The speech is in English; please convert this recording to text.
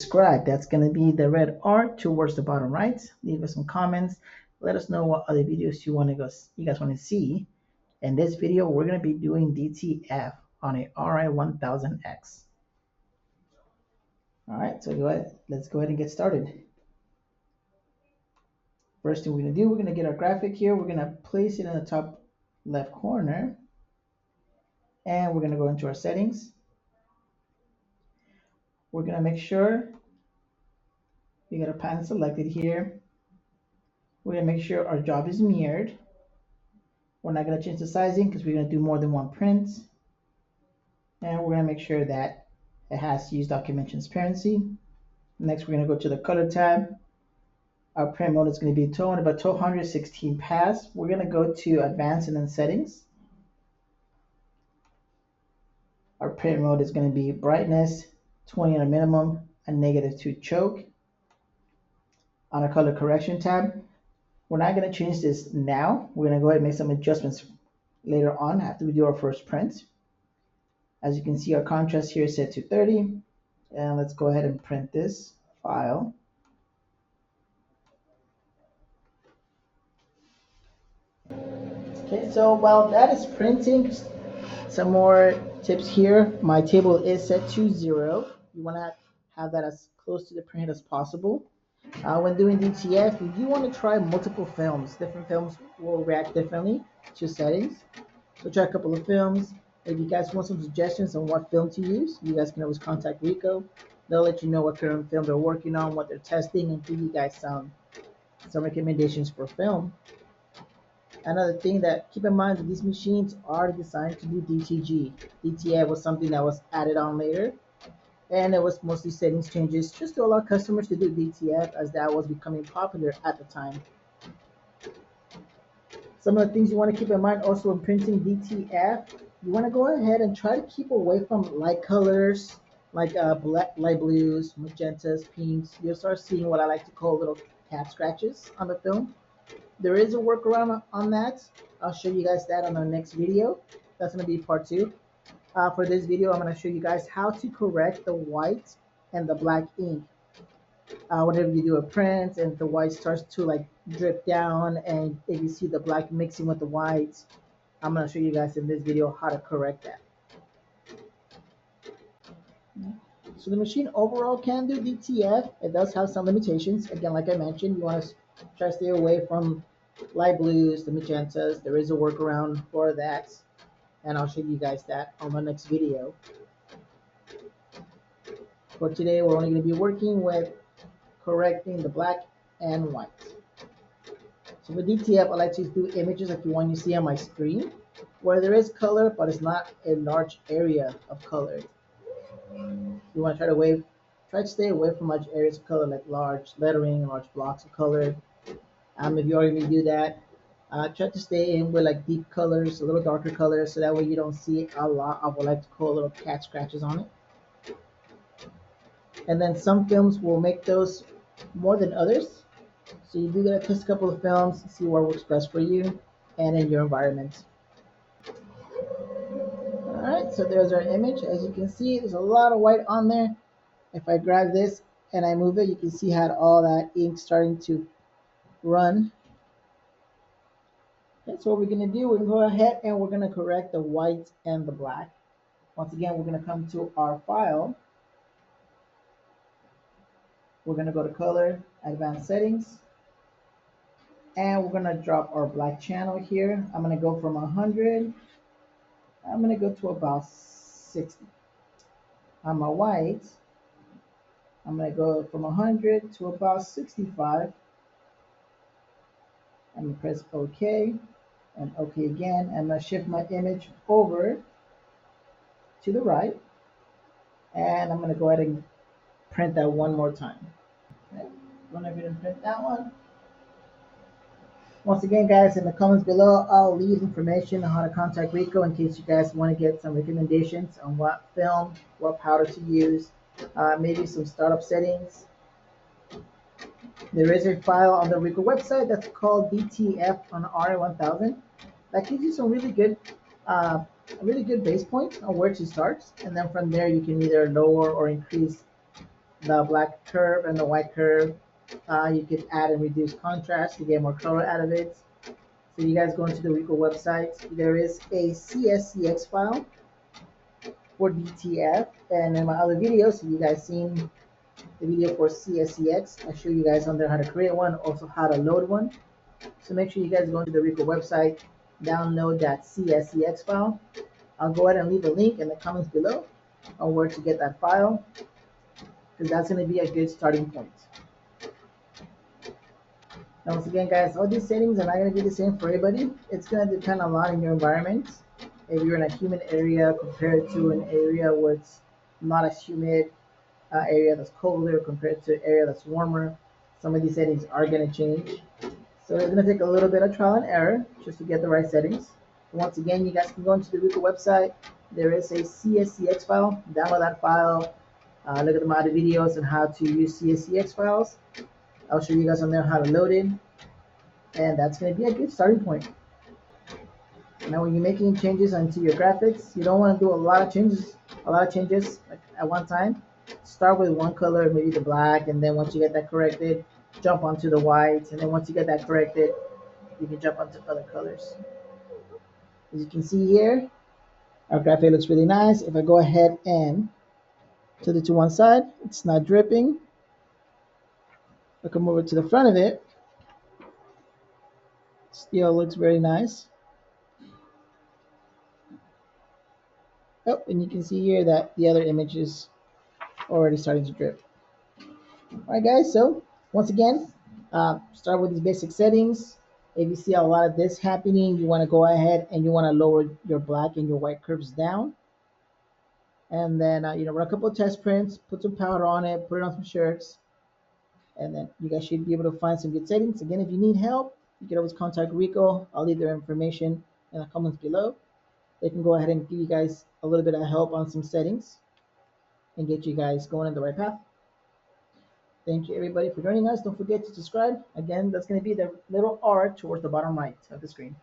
subscribe. That's going to be the red R towards the bottom right. Leave us some comments. Let us know what other videos you guys want to see. In this video, we're going to be doing DTF on a Ri1000X. All right, so let's go ahead and get started. First thing we're going to do, we're going to get our graphic here. We're going to place it in the top left corner. And we're going to go into our settings. We're going to make sure we got a pattern selected here. We're going to make sure our job is mirrored. We're not going to change the sizing because we're going to do more than one print. And we're going to make sure that it has use document transparency. Next, we're going to go to the color tab. Our print mode is going to be tone, about 216 pass. We're going to go to advanced and then settings. Our print mode is going to be brightness, 20 on a minimum, and -2 choke. On our color correction tab, we're not going to change this now. We're going to go ahead and make some adjustments later on after we do our first print. As you can see, our contrast here is set to 30. And let's go ahead and print this file. Okay, so while that is printing, some more tips here. My table is set to 0. You want to have that as close to the print as possible. When doing DTF, you do want to try multiple films. Different films will react differently to settings. So try a couple of films. If you guys want some suggestions on what film to use, you guys can always contact Rico. They'll let you know what current film they're working on, what they're testing, and give you guys some recommendations for film. Another thing that keep in mind that these machines are designed to do DTG. DTF was something that was added on later, and it was mostly settings changes just to allow customers to do DTF as that was becoming popular at the time. Some of the things you want to keep in mind also when printing DTF, you want to go ahead and try to keep away from light colors like light blues, magentas, pinks. You'll start seeing what I like to call little cat scratches on the film. There is a workaround on that. I'll show you guys that on our next video. That's going to be part 2. For this video, I'm going to show you guys how to correct the white and the black ink. Whenever you do a print and the white starts to like drip down, and if you see the black mixing with the white, I'm going to show you guys in this video how to correct that. So the machine overall can do DTF. It does have some limitations. Again, like I mentioned, you want to try to stay away from light blues, the magentas. There is a workaround for that, and I'll show you guys that on my next video. For today, we're only going to be working with correcting the black and white. So for DTF, I like to do images like the one you see on my screen, where there is color, but it's not a large area of color. You want to try to stay away from large areas of color like large lettering, large blocks of color. If you already do that, try to stay in with like deep colors, a little darker colors, so that way you don't see a lot of what I like to call little cat scratches on it. And then some films will make those more than others. So you do gotta test a couple of films, see what works best for you and in your environment. Alright, so there's our image. As you can see, there's a lot of white on there. If I grab this and I move it, you can see how all that ink starting to run. Okay, so what we're going to do, we're going to go ahead and we're going to correct the white and the black. Once again, we're going to come to our file. We're going to go to color, advanced settings, and we're going to drop our black channel here. I'm going to go from 100. I'm going to go to about 60. On my white, I'm going to go from 100 to about 65. I'm going to press OK and OK again. I'm going to shift my image over to the right, and I'm going to go ahead and print that one more time. Okay. Go ahead and print that one. Once again, guys, in the comments below, I'll leave information on how to contact Rico in case you guys want to get some recommendations on what film, what powder to use, maybe some startup settings. There is a file on the Rico website that's called DTF on Ri1000 that gives you some really good base points on where to start, and then from there you can either lower or increase the black curve and the white curve. You could add and reduce contrast to get more color out of it. So you guys go into the Rico website. There is a CSCX file for DTF, and in my other videos, you guys seen the video for CSCX. I show you guys on there how to create one, also how to load one. So make sure you guys go into the Rico website, download that CSCX file. I'll go ahead and leave a link in the comments below on where to get that file, because that's going to be a good starting point. Now, once again, guys, all these settings are not going to be the same for everybody. It's going to depend a lot on your environment. If you're in a humid area compared to an area where it's not as humid, area that's colder compared to an area that's warmer, some of these settings are going to change. So it's going to take a little bit of trial and error just to get the right settings. Once again, you guys can go into the Rico website. There is a CSCX file. Download that file. Look at the other videos on how to use CSCX files. I'll show you guys on there how to load it, and that's going to be a good starting point. Now, when you're making changes onto your graphics, you don't want to do a lot of changes like at one time. Start with one color, maybe the black, and then once you get that corrected, jump onto the white, and then once you get that corrected, you can jump onto other colors. As you can see here, our graphic looks really nice. If I go ahead and tilt it to one side, it's not dripping. I come over to the front of it, still looks very nice. Oh, and you can see here that the other image is already starting to drip. All right, guys, so once again, start with these basic settings. If you see a lot of this happening, you want to go ahead and you want to lower your black and your white curves down. And then, run a couple of test prints, put some powder on it, put it on some shirts, and then you guys should be able to find some good settings. Again, if you need help, you can always contact Rico. I'll leave their information in the comments below. They can go ahead and give you guys a little bit of help on some settings and get you guys going in the right path. Thank you everybody for joining us. Don't forget to subscribe. Again, that's going to be the little R towards the bottom right of the screen.